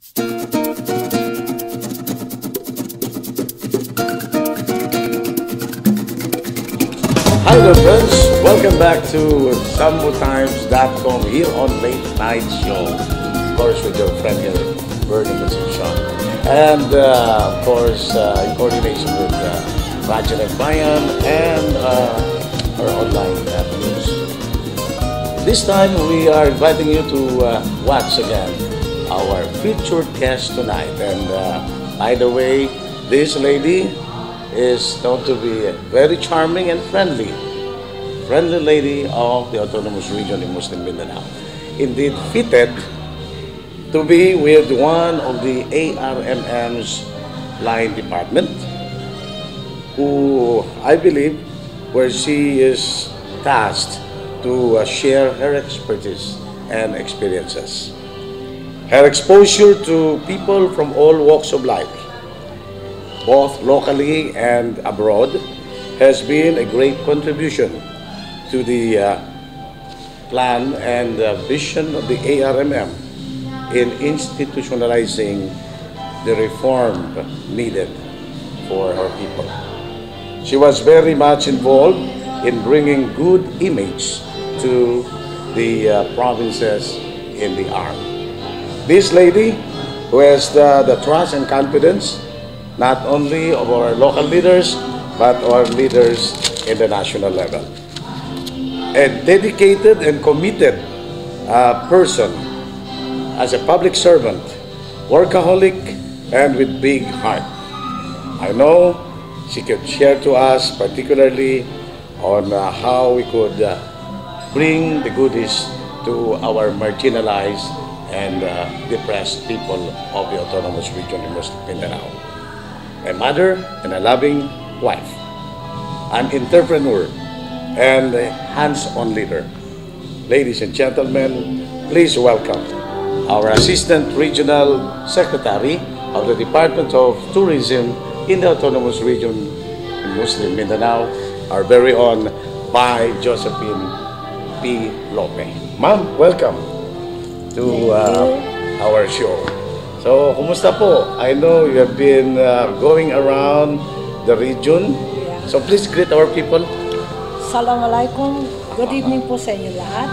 Hi there friends, welcome back to SamboTimes.com here on Late Night Show. Of course with your friend here, Bernie Concepcion. And of course in coordination with Roger and Bayan and our online news. This time we are inviting you to watch again our featured guest tonight. And by the way, this lady is known to be very charming and friendly lady of the Autonomous Region in Muslim Mindanao. Indeed fitted to be with one of the ARMM's line department, who I believe where she is tasked to share her expertise and experiences. Her exposure to people from all walks of life, both locally and abroad, has been a great contribution to the plan and vision of the ARMM in institutionalizing the reform needed for our people. She was very much involved in bringing good image to the provinces in the arm. This lady, who has the trust and confidence not only of our local leaders, but our leaders in the national level. A dedicated and committed person as a public servant, workaholic, and with big heart. I know she could share to us particularly on how we could bring the goodies to our marginalized and depressed people of the Autonomous Region in Muslim Mindanao. A mother and a loving wife, an entrepreneur, and a hands-on leader. Ladies and gentlemen, please welcome our Assistant Regional Secretary of the Department of Tourism in the Autonomous Region in Muslim Mindanao, our very own Bai Josephine P. Lope. Ma'am, welcome to our show. So, kumusta po? I know you have been going around the region. Yeah. So, please greet our people. Assalamualaikum. Good evening po sa inyo lahat.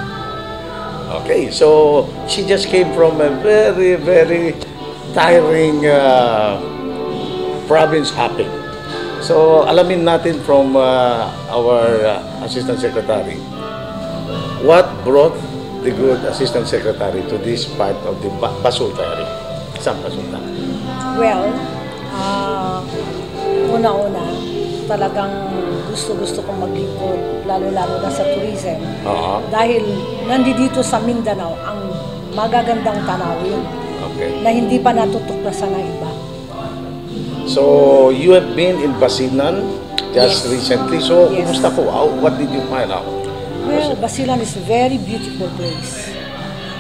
Okay, so she just came from a very, very tiring province hopping. So, alamin natin from our Assistant Secretary, what brought the good Assistant Secretary to this part of the Basulta area? Saan Basulta? Well, una-una, talagang gusto kong maglingkod, lalo-lalo na sa tourism. Dahil nandito sa Mindanao ang magagandang tanawin na hindi pa natutuklasan ng iba. So, you have been in Basilan just recently. So, kumusta po? What did you find out? Well, Basilan is a very beautiful place.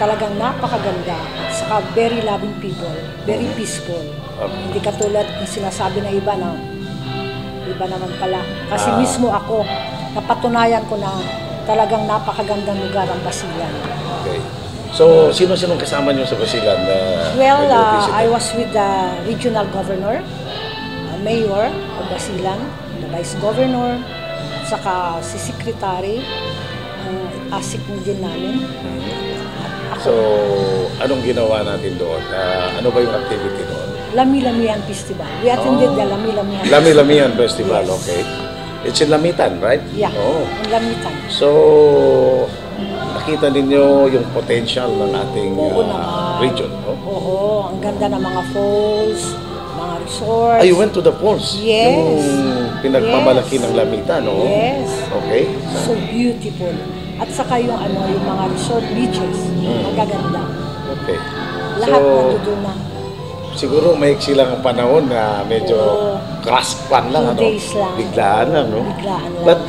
Talagang napakaganda at saka very loving people, very peaceful. Hindi katulad ng sinasabi ng iba na iba naman pala. Kasi mismo ako, napatunayan ko na talagang napakagandang lugar ang Basilan. Okay. So, sino-sinong kasama niyo sa Basilan? Well, I was with the regional governor, mayor of Basilan, the vice governor, at saka si secretary, asik din namin. So, anong ginawa natin doon? Ano ba yung activity doon? Lami-Lamian Festival. We attended the Lami-Lamian Festival. Lami-Lamian Festival, Yes. Okay. It's in Lamitan, right? Yeah, in Lamitan. So, nakita ninyo yung potential ng ating region, no? Oo, ang ganda ng mga falls, mga resorts. You went to the falls? Yes. Yung pinagmamalaki ng Lamitan, no? Yes. Okay. So beautiful. At saka yung yung mga resort beaches, magaganda. Okay. Lahat nandoon na. Siguro maiksi lang ang panahon na medyo crash pan lang, 2 days lang. Biglaan lang, no? Biglaan lang. But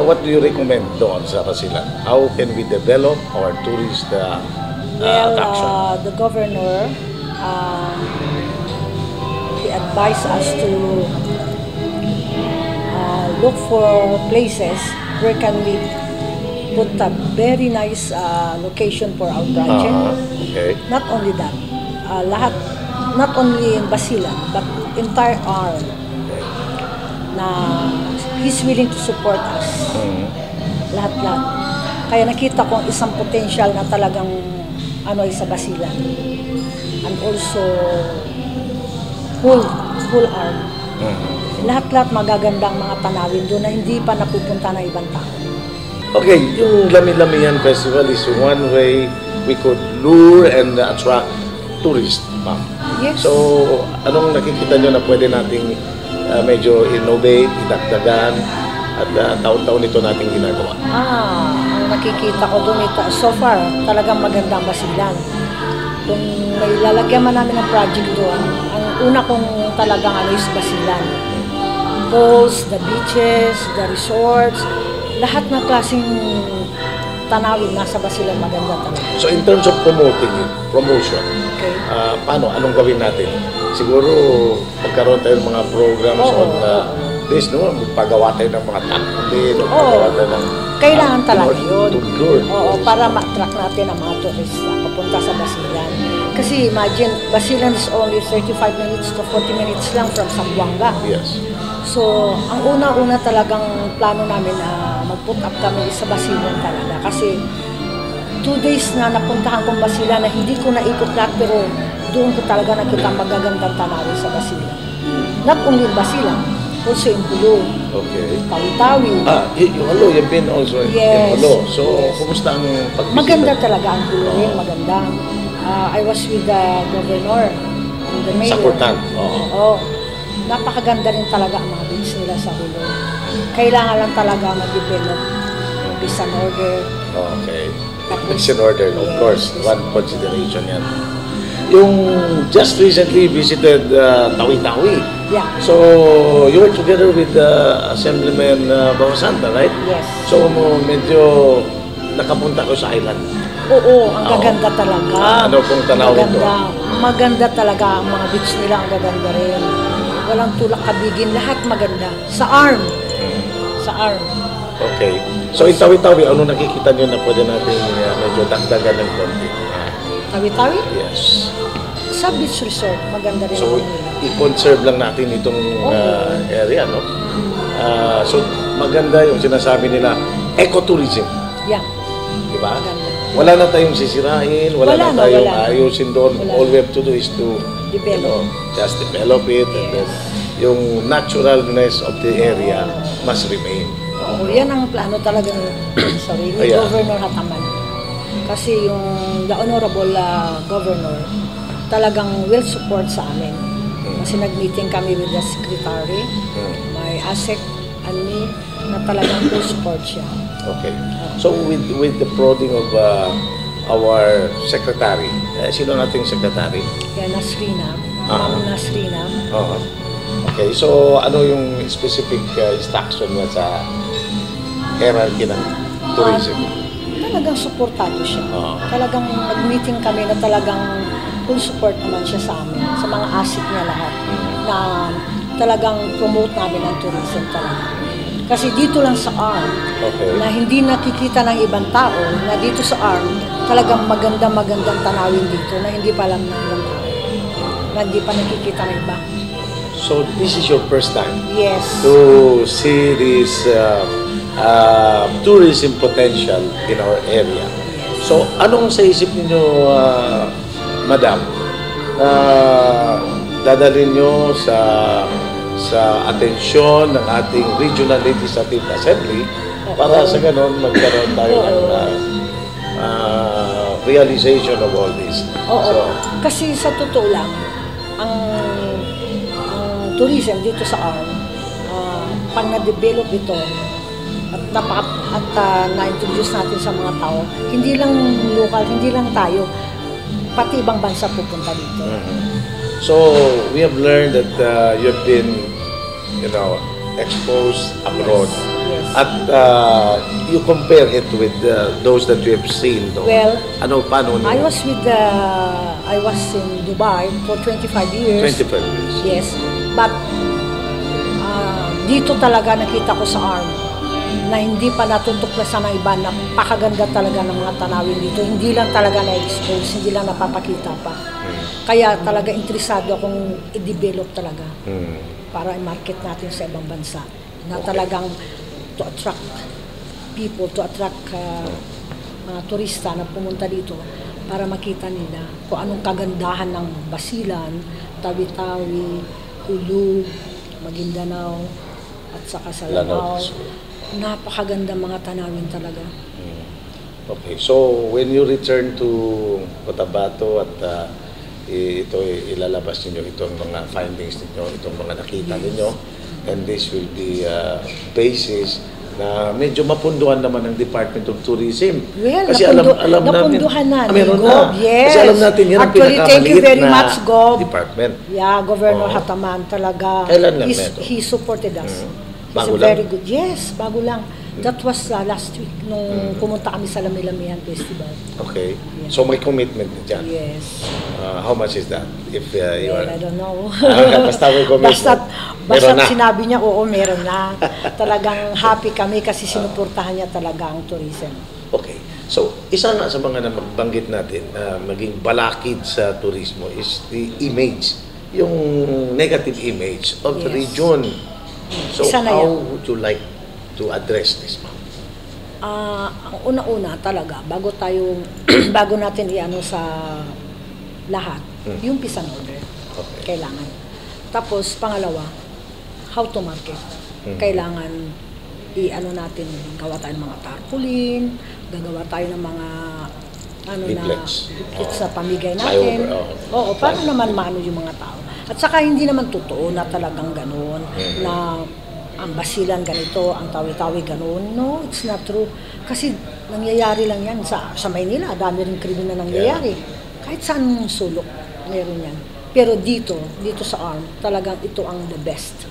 what do you recommend doon sa Basilan? How can we develop our tourist attraction? The governor, he advised us to look for places where can we put a very nice location for our project. Okay. Not only that, lahat, not only in Basilan, but entire arm, na he's willing to support us. Lahat-lahat. Kaya nakita ko isang potential na talagang sa Basilan. And also, whole arm. Lahat-lahat magagandang mga tanawin doon na hindi pa napupunta ng ibang tao. Okay, yung Lami-Lamian Festival is one way we could lure and attract tourists, ma'am. Yes. So, anong nakikita nyo na pwede nating medyo innovate, idagdagan, at taon-taon ito nating ginagawa? Ang nakikita ko doon so far, talagang magandang Basilan. Kung may lalagyan man namin ng project doon, ang una kong talagang is Basilan. Falls, the beaches, the resorts, lahat ng klaseng tanawin nasa Basilan maganda talaga. So in terms of promotion, Okay. paano? Anong gawin natin? Siguro magkaroon tayo ng mga programs on this, no? Magpagawa tayo ng mga takbin, magpagawa tayo ng... Kailangan talaga yun. To lure. Oo, para ma-attract natin ang mga turista papunta sa Basilan. Kasi imagine, Basilan is only 35 minutes to 40 minutes lang from Zamboanga. Yes. So, ang una-una talagang plano namin na mag-put up kami sa Basilan talaga. Kasi 2 days na napuntahan kong Basilan na hindi ko naikot lahat, pero doon ko talaga nakita magagandang tanawin sa Basilan. Not only in Basilan, also in Pulo, Okay. Tawi-Tawi. Yung Halo, you've been also in Halo. So, kumusta ang pagbisita? Maganda talaga ang Pulo rin, maganda. I was with the governor, the mayor. Sa Portan. Oo. Napakaganda rin talaga ang mga beach nila sa Pulo. Kailangan lang talaga mag-develop. Peace and order. Okay. Peace and order, of course. One consideration yan. Yung just recently visited Tawi-Tawi. Yeah. So, you were together with Assemblyman Bawasanta, right? Yes. So, medyo nakapunta ko sa island. Oo, ang gaganda talaga. Ano pong tanawin to? Maganda talaga ang mga beach nila, ang gaganda rin. Walang tulak kabigin, lahat maganda. Sa arm. Sa arm. Okay. So, in Tawi-Tawi, ano nakikita nyo na pwede natin medyo dagdagan ng konti? Tawi-Tawi? Yes. Sa beach resort, maganda rin So, naman nila. i-conserve lang natin itong area, no? So, maganda yung sinasabi nila, ecotourism. Yeah. Diba? Maganda. Wala na tayong sisirain, wala na tayong ayusin doon. Wala. All we have to do is to just develop it, and then yung naturalness of the area must remain. Oo, yan ang plano talaga ni Governor Hataman. Kasi yung the Honorable Governor talagang will support sa amin. Kasi nag-meeting kami with the Secretary, my ASEC and me, na talagang full support siya. Okay. So with the prodding of our secretary, sino nating secretary? Kaya Nasrina, Ma'am Nasrina. Okay, so ano yung specific instruction niya sa hierarchy ng tourism? Talagang supportado siya. Talagang nag-meeting kami na talagang full support naman siya sa amin, sa mga asik niya lahat, na talagang promote namin ang tourism talaga. Kasi dito lang sa ARM, na hindi nakikita ng ibang tao, na dito sa ARM, talagang magandang tanawin dito na hindi pa alam ng ibang tao, na hindi pa nakikita ng iba. So this is your first time? Yes. To see this tourism potential in our area. So anong sa isip niyo, Madam, dadalhin nyo sa atensyon ng ating Regional Legislative Assembly para sa ganon magkaroon tayo ng realization of all this. So, kasi sa totoo lang, ang tourism dito sa ARM, pag na-develop ito at na-introduce natin sa mga tao, hindi lang local, hindi lang tayo, pati ibang bansa pupunta dito. So, we have learned that you've been, exposed abroad. Yes. At you compare it with those that you have seen, though. Well, paano nyo? I was in Dubai for 25 years. 25 years. Yes. But, dito talaga nakita ko sa ARM na hindi pa natutuklasan ng iba, napakaganda talaga ng mga tanawin dito. Hindi lang talaga na-expose, hindi lang napapakita pa. Kaya talaga interesado akong i-develop talaga Mm. para i-market natin sa ibang bansa na talagang to attract people, to attract mga turista na pumunta dito para makita nila kung anong kagandahan ng Basilan, Tawi-Tawi, Ulu, Maguindanao, at saka sa Lanao. Napakaganda mga tanawin talaga. Okay, so when you return to Cotabato at ito ilalabas ninyo itong mga findings ninyo, itong mga nakita ninyo, and this will be basis na medyo mapunduhan naman ng Department of Tourism. Well, kasi alam natin, napunduhan na. meron Gob, na. yes. Kasi alam natin yan ang Actually, thank you pinakamaliit very na much, Gob. department. Yeah, Governor Oo. Hataman talaga. Kailan lang meron? He supported us. Bago He's a lang? very good. Yes, bago lang. That was last week nung pumunta kami sa Lami-Lamihan Festival. Okay. Yeah. So may commitment na dyan. Yes. How much is that? If you Well, are... I don't know. Basta may commitment. Basta Meron na. sinabi niya, oo, meron na. Talagang happy kami kasi sinuportahan niya talaga ang tourism. Okay. So, isa nga sa mga nabanggit natin na maging balakid sa turismo is the image, yung negative image of the Yes. region. So, Isa na how yan. would you like to address this, ma'am? Ang una-una talaga, bago natin iano sa lahat, yung peace and order. Okay. Kailangan. Tapos, pangalawa, how to market. Kailangan i-ano natin, gawa tayo ng mga tarpaulin, gagawa tayo ng mga Leaflets. leaflets sa pamigay natin. Flyover, Oo, para naman maano yung mga tao. At saka hindi naman totoo na talagang gano'n, na ang Basilan ganito, ang Tawi-Tawi gano'n. No, it's not true. Kasi nangyayari lang yan sa Maynila, dami rin krimen na nangyayari. Kahit saan mong sulok, meron yan. Pero dito sa ARM, talagang ito ang the best.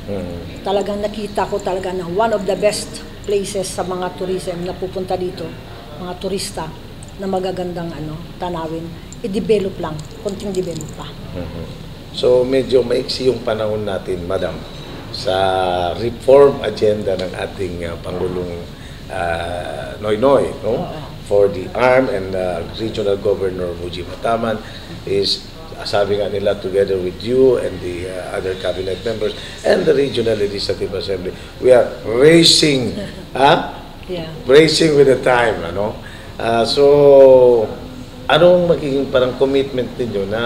Talagang nakita ko talaga na one of the best places sa mga tourism na pupunta dito, mga turista, na magagandang tanawin, i-develop lang, konting develop pa. So, medyo maiksi yung panahon natin, Madam, sa reform agenda ng ating Pangulong Noynoy, no? For the ARM and Regional Governor Mujib Hataman is sabi nga nila, together with you and the other cabinet members and the Regional Legislative Assembly, we are racing, racing with the time, ano? So, anong magiging parang commitment ninyo na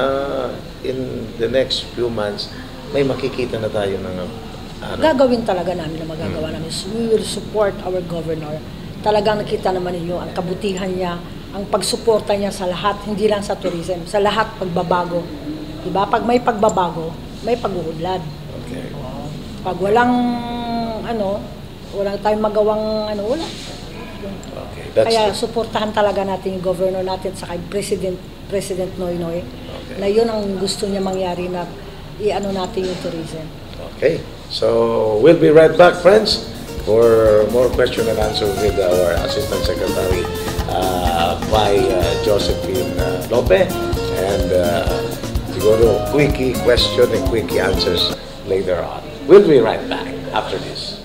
in the next few months, may makikita na tayo ng Gagawin talaga namin na magagawa namin. We will support our governor. Talagang nakita naman ninyo ang kabutihan niya, ang pagsuporta niya sa lahat, hindi lang sa tourism, sa lahat pagbabago. Diba? Pag may pagbabago, may pag-uunlad. Okay. Pag walang tayong magawang wala. Okay. That's Kaya suportahan talaga natin yung governor natin sa kay President Noynoy, na yun ang gusto niya mangyari na natin yung tourism. Okay. So, we'll be right back, friends, for more question and answer with our Assistant Secretary by Josephine Lope, and siguro quickie question and quickie answers later on. We'll be right back after this.